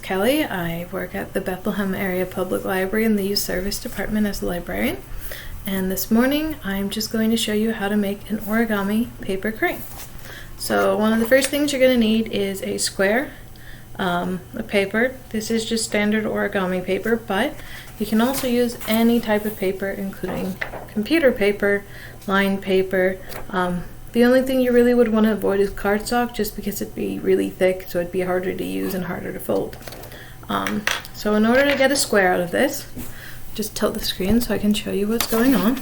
Kelly. I work at the Bethlehem Area Public Library in the Youth Service Department as a librarian. And this morning I'm just going to show you how to make an origami paper crane. So one of the first things you're going to need is a square of paper. This is just standard origami paper, but you can also use any type of paper, including computer paper, lined paper. The only thing you really would want to avoid is cardstock, just because it'd be really thick, so it'd be harder to use and harder to fold. So in order to get a square out of this, just tilt the screen so I can show you what's going on.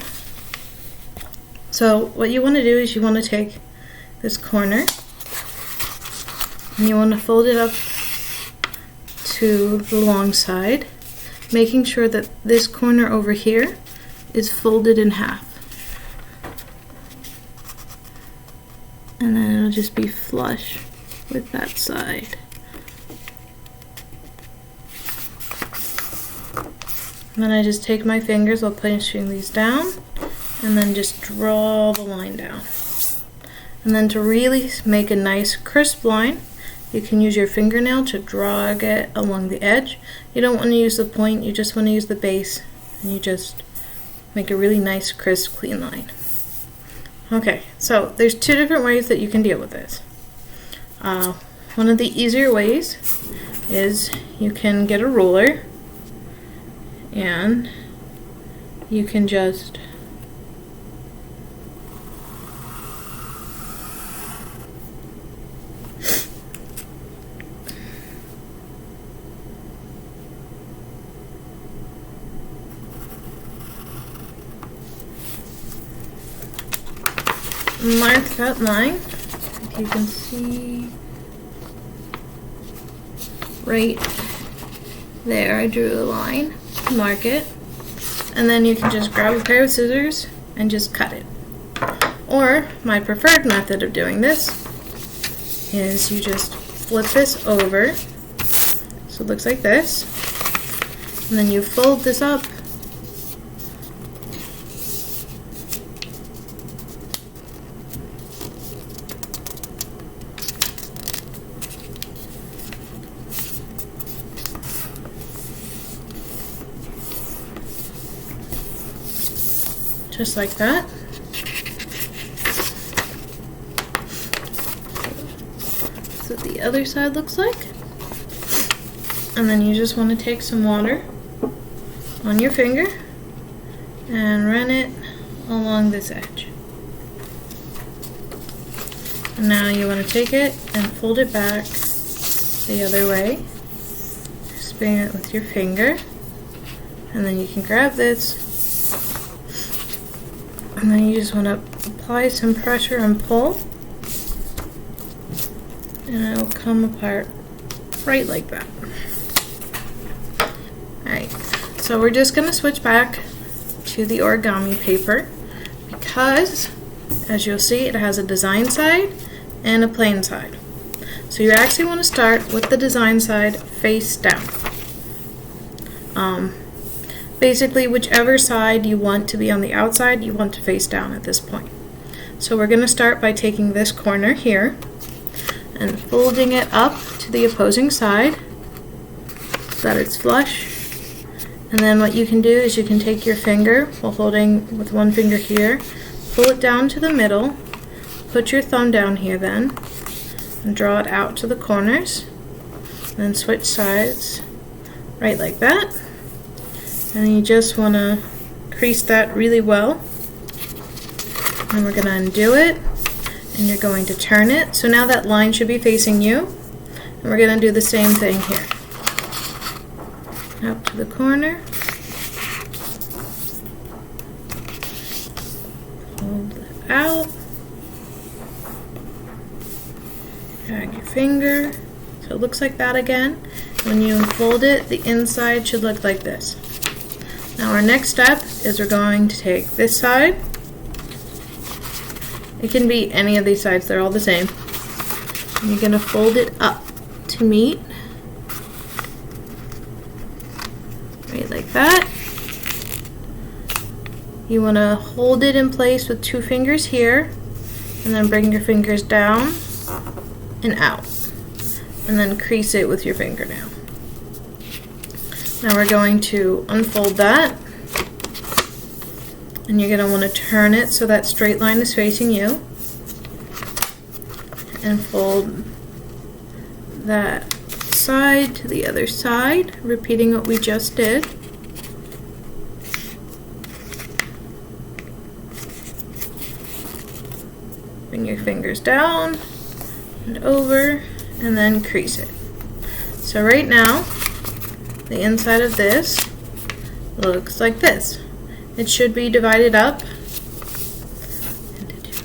So what you want to do is you want to take this corner and you want to fold it up to the long side, making sure that this corner over here is folded in half. And then it'll just be flush with that side. And then I just take my fingers while pushing these down and then just draw the line down. And then to really make a nice crisp line, you can use your fingernail to drag it along the edge. You don't want to use the point, you just want to use the base, and you just make a really nice, crisp, clean line. Okay, so there's two different ways that you can deal with this. One of the easier ways is you can get a ruler and you can just mark that line. If you can see right there, I drew a line, mark it, and then you can just grab a pair of scissors and just cut it. Or my preferred method of doing this is you just flip this over so it looks like this, and then you fold this up just like that. That's what the other side looks like. And then you just want to take some water on your finger and run it along this edge. And now you want to take it and fold it back the other way. Spin it with your finger, and then you can grab this, and then you just want to apply some pressure and pull, and it'll come apart right like that. Alright, so we're just going to switch back to the origami paper because, as you'll see, it has a design side and a plain side. So you actually want to start with the design side face down. Basically, whichever side you want to be on the outside, you want to face down at this point. So we're going to start by taking this corner here and folding it up to the opposing side so that it's flush. And then what you can do is you can take your finger while holding with one finger here, pull it down to the middle, put your thumb down here then, and draw it out to the corners, and then switch sides right like that. And you just want to crease that really well. And we're going to undo it, and you're going to turn it. So now that line should be facing you. And we're going to do the same thing here. Up to the corner. Hold it out. Drag your finger. So it looks like that again. When you fold it, the inside should look like this. Now our next step is we're going to take this side. It can be any of these sides, they're all the same. And you're going to fold it up to meet. Right like that. You want to hold it in place with two fingers here, and then bring your fingers down and out. And then crease it with your fingernail. Now we're going to unfold that, and you're going to want to turn it so that straight line is facing you, and fold that side to the other side, repeating what we just did. Bring your fingers down and over, and then crease it. So right now, the inside of this looks like this. It should be divided up into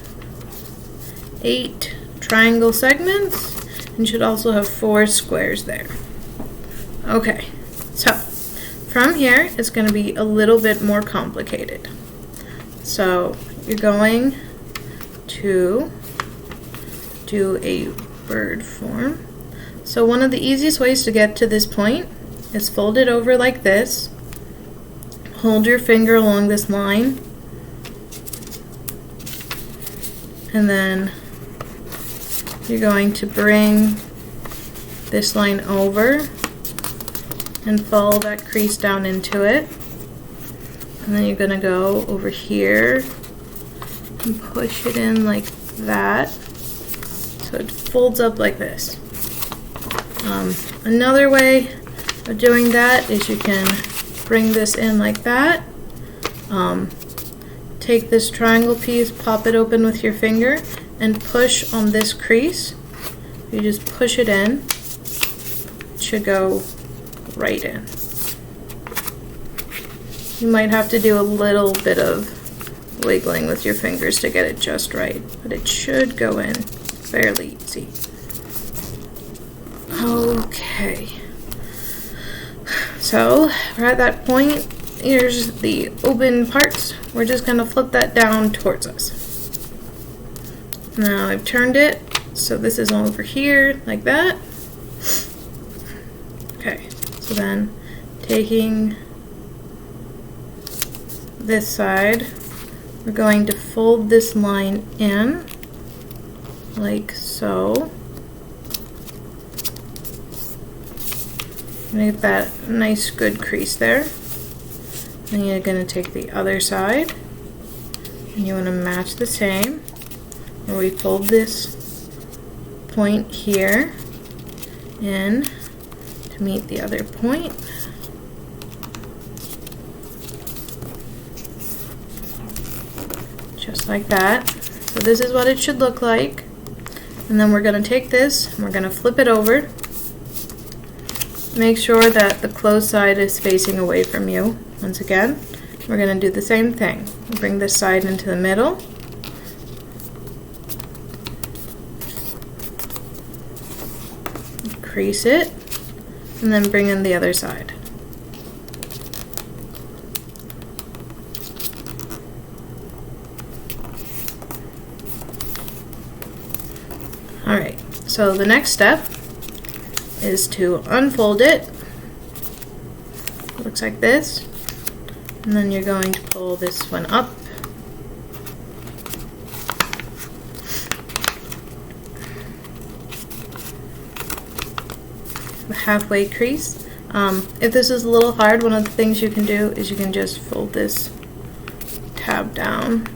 8 triangle segments, and should also have 4 squares there. Okay, so from here it's going to be a little bit more complicated. So you're going to do a bird form. So one of the easiest ways to get to this point is fold it over like this, hold your finger along this line, and then you're going to bring this line over and follow that crease down into it, and then you're going to go over here and push it in like that so it folds up like this. Another way of doing that is you can bring this in like that, take this triangle piece, pop it open with your finger, and push on this crease. You just push it in. It should go right in. You might have to do a little bit of wiggling with your fingers to get it just right, but it should go in fairly easy. Okay, so we're at that point. Here's the open parts. We're just going to flip that down towards us. Now I've turned it, so this is over here like that. Okay, so then taking this side, we're going to fold this line in like so. Make that nice good crease there. Then you're going to take the other side, and you want to match the same, where we fold this point here in to meet the other point. Just like that. So this is what it should look like. And then we're going to take this and we're going to flip it over. Make sure that the closed side is facing away from you. Once again, we're going to do the same thing. Bring this side into the middle. Crease it, and then bring in the other side. Alright, so the next step is to unfold it. It looks like this, and then you're going to pull this one up. The halfway crease. If this is a little hard, one of the things you can do is you can just fold this tab down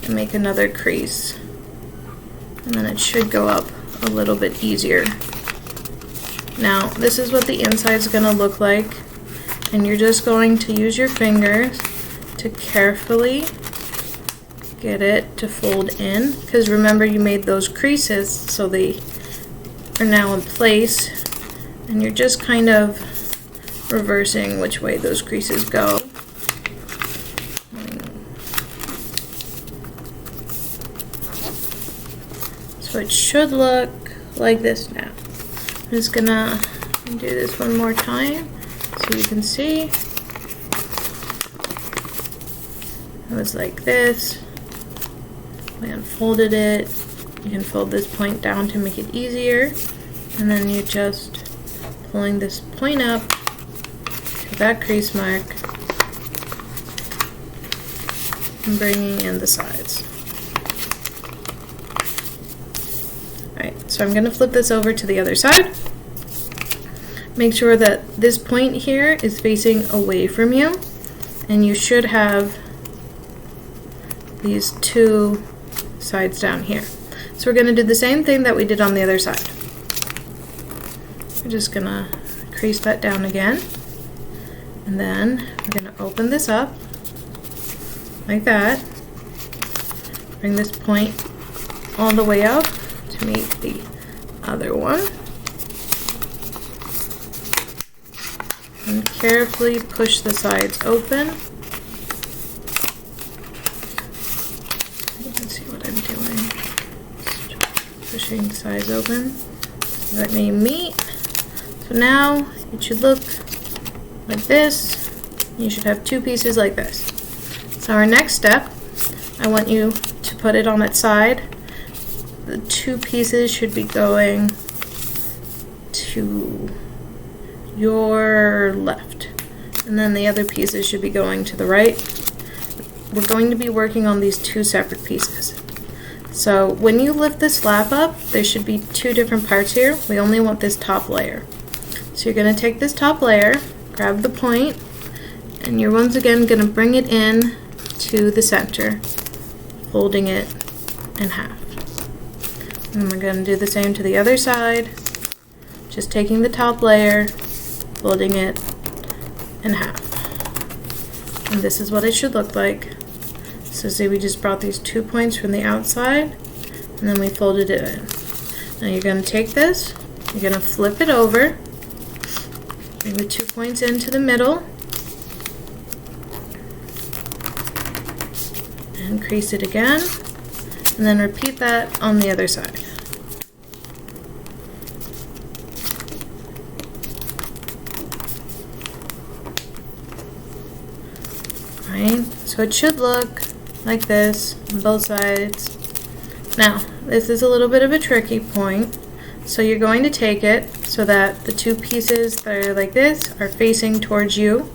and make another crease, and then it should go up a little bit easier. Now this is what the inside is going to look like, and you're just going to use your fingers to carefully get it to fold in, because remember you made those creases, so they are now in place, and you're just kind of reversing which way those creases go. So it should look like this now. I'm just gonna do this one more time so you can see. It was like this. We unfolded it. You can fold this point down to make it easier, and then you're just pulling this point up to that crease mark and bringing in the sides. Alright, so I'm going to flip this over to the other side. make sure that this point here is facing away from you, and you should have these two sides down here. So we're going to do the same thing that we did on the other side. We're just going to crease that down again, and then we're going to open this up like that. Bring this point all the way up to meet the other one, and carefully push the sides open. You can see what I'm doing. Just pushing the sides open so that they meet. So now it should look like this. You should have two pieces like this. So our next step, I want you to put it on its side. The two pieces should be going to your left, and then the other pieces should be going to the right. We're going to be working on these two separate pieces. So when you lift this flap up, there should be two different parts here. We only want this top layer. So you're going to take this top layer, grab the point, and you're once again going to bring it in to the center, folding it in half. And we're going to do the same to the other side, just taking the top layer, folding it in half. And this is what it should look like. So see, we just brought these 2 points from the outside, and then we folded it in. Now you're going to take this, you're going to flip it over, bring the 2 points into the middle, and crease it again, and then repeat that on the other side. Right? So it should look like this on both sides. Now, this is a little bit of a tricky point. So you're going to take it so that the two pieces that are like this are facing towards you.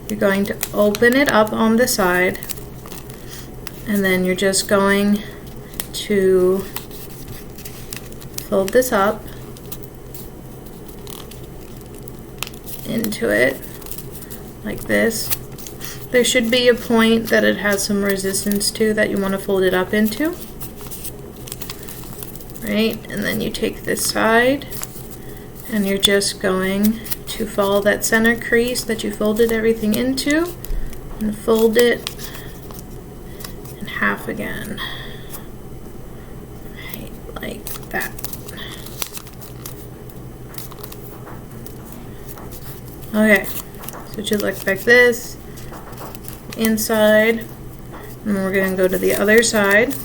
You're going to open it up on the side, and then you're just going to fold this up into it like this. There should be a point that it has some resistance to that you want to fold it up into. Right? And then you take this side and you're just going to follow that center crease that you folded everything into and fold it in half again. Right, like that. Okay, so it should look like this. Inside, and then we're going to go to the other side,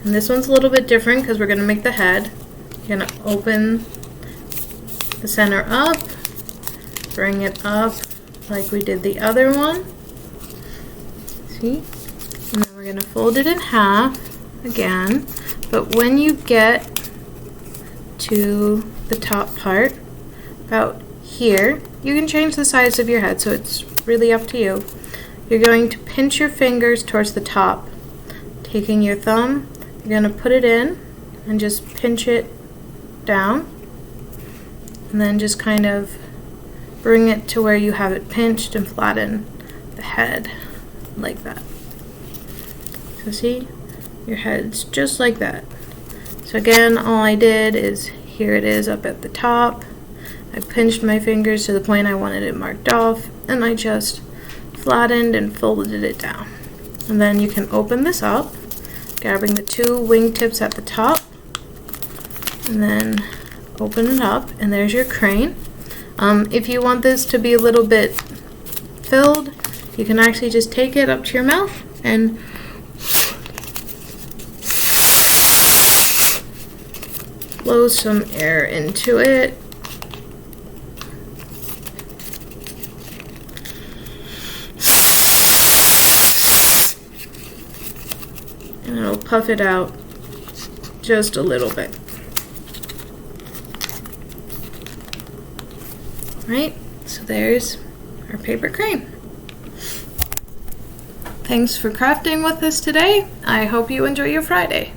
and this one's a little bit different because we're going to make the head. You're going to open the center up, bring it up like we did the other one, see, and then we're going to fold it in half again. But when you get to the top part, about here, you can change the size of your head, so it's really up to you. You're going to pinch your fingers towards the top. Taking your thumb, you're going to put it in and just pinch it down. And then just kind of bring it to where you have it pinched and flatten the head like that. So see, your head's just like that. So again, all I did is, here it is up at the top. I pinched my fingers to the point I wanted it marked off, and I just flattened and folded it down. And then you can open this up, grabbing the two wingtips at the top, and then open it up, and there's your crane. If you want this to be a little bit filled, you can actually just take it up to your mouth and blow some air into it. And it'll puff it out just a little bit. Right, so there's our paper crane. Thanks for crafting with us today. I hope you enjoy your Friday.